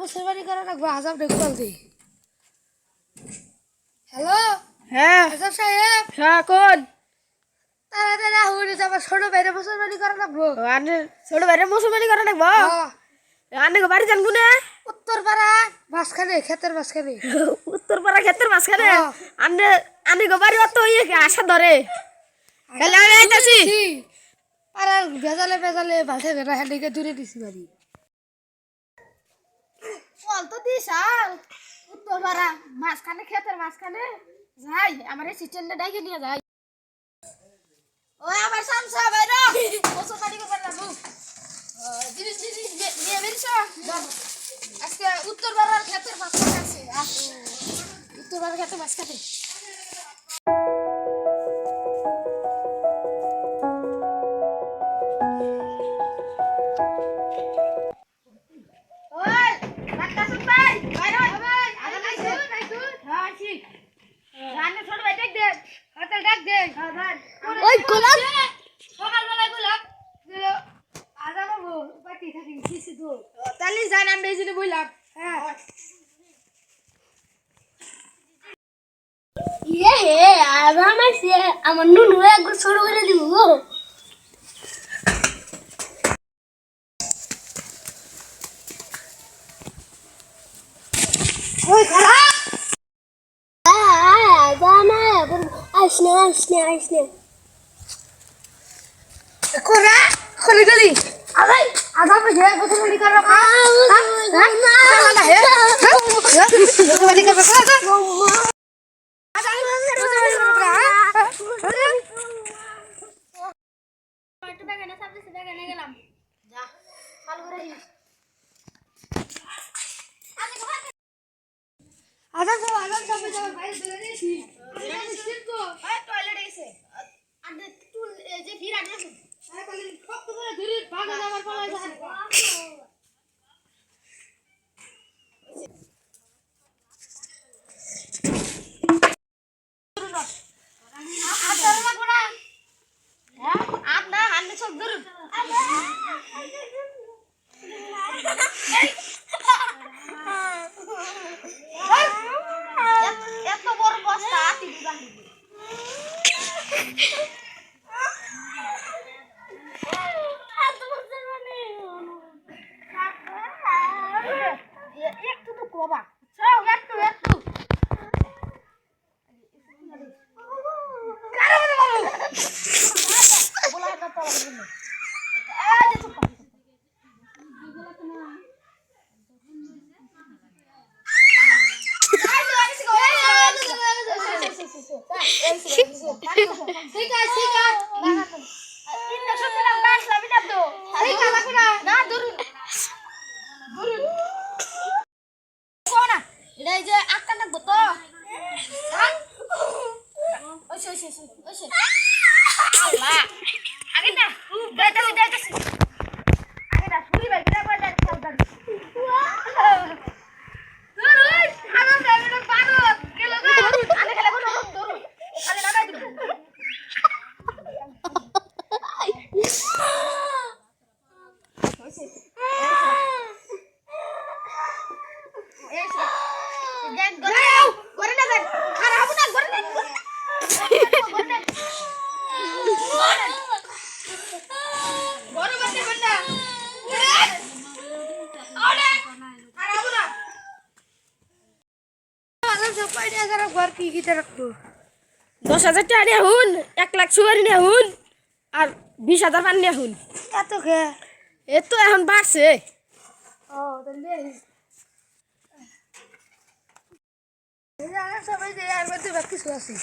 মুসলমানি করে রাখবো আজাব দেখবাল দি হ্যালো হ্যাঁ আজাব সাহেব হ্যাঁ কোন তাড়াতাড়ি আহুন আমার ছোট ভাইরে মুসলমানি করে রাখবো আনে ছোট বাইরে মুসলমানি করে রাখবো আনে বাড়ি জানবো না উত্তর পাড়া মাঝখানে ক্ষেতের মাঝখানে উত্তরপাড়া ক্ষেত্রের মাঝখানে হ্যাঁ। আনে আনে বাড়ি অত ইয়ে আশা ধরে খেলে আমি আইতাছি পাড়ার ভেজালে ভেজালে বাসে বেড়া হেঁটে দূরে দিছি বাড়ি চল তো দিস আর উত্তরপাড়া মাঝখানে ক্ষেতের মাঝখানে যাই আমার এই সিস্টেমটা ডাইকে নিয়ে যাই ওই আমার সামসা বাইরে মুসলমানি করে রাখবো জিনিস জিনিস নিয়ে বেরিয়েছ আজকে উত্তরপাড়ার ক্ষেতের মাঝখানে আছে উত্তরপাড়ার ক্ষেতের মাঝখানে ওই গোলাপ সকালবেলায় বললাম আজাব হবো বাকি থাকি কিছু তো তাহলে যাই আমি এই জন্য বললাম হ্যাঁ ইয়ে হে আরাম আছে আমার নুনু একবার ছোট করে দিব গো ওই খারাপ জানা আসনে আসনে আসনে কোরা খলি গলি আরে আজাব হে মুসলমানি করে রাখা মুসলমানি করে রাখা গেলাম যা ভালো করে আজাব যাবে যাবে বাইরে বেরিয়ে দিয়েছি টয়লেট এসে আগে তুল যে ভিড় আগে আরে কলি সব তো ধরে ভাগে যাবার পালা যায় আপনার হান্ডে সব ধরুন এত বড় বস্তা আতি দিবা একটু তো কবা একটু একটু আগে না যাইতাছি আগে না শুনি ভাই এটা করে যাই সাবধান দরুন আমার ফ্যামিলি পাগল গেল গো আলে খেলা করো দরুন আলে লাগাই দিবো ঘর কি কিতে রাখবো 10,000 টাকা নিয়ে হুন 1 লাখ সুপারি নিয়ে হুন আর 20,000 পান নিয়ে হুন এত খে এ তো এখন বাড়ছে ও তাহলে সবাই যে আর মধ্যে বাকি কিছু আছে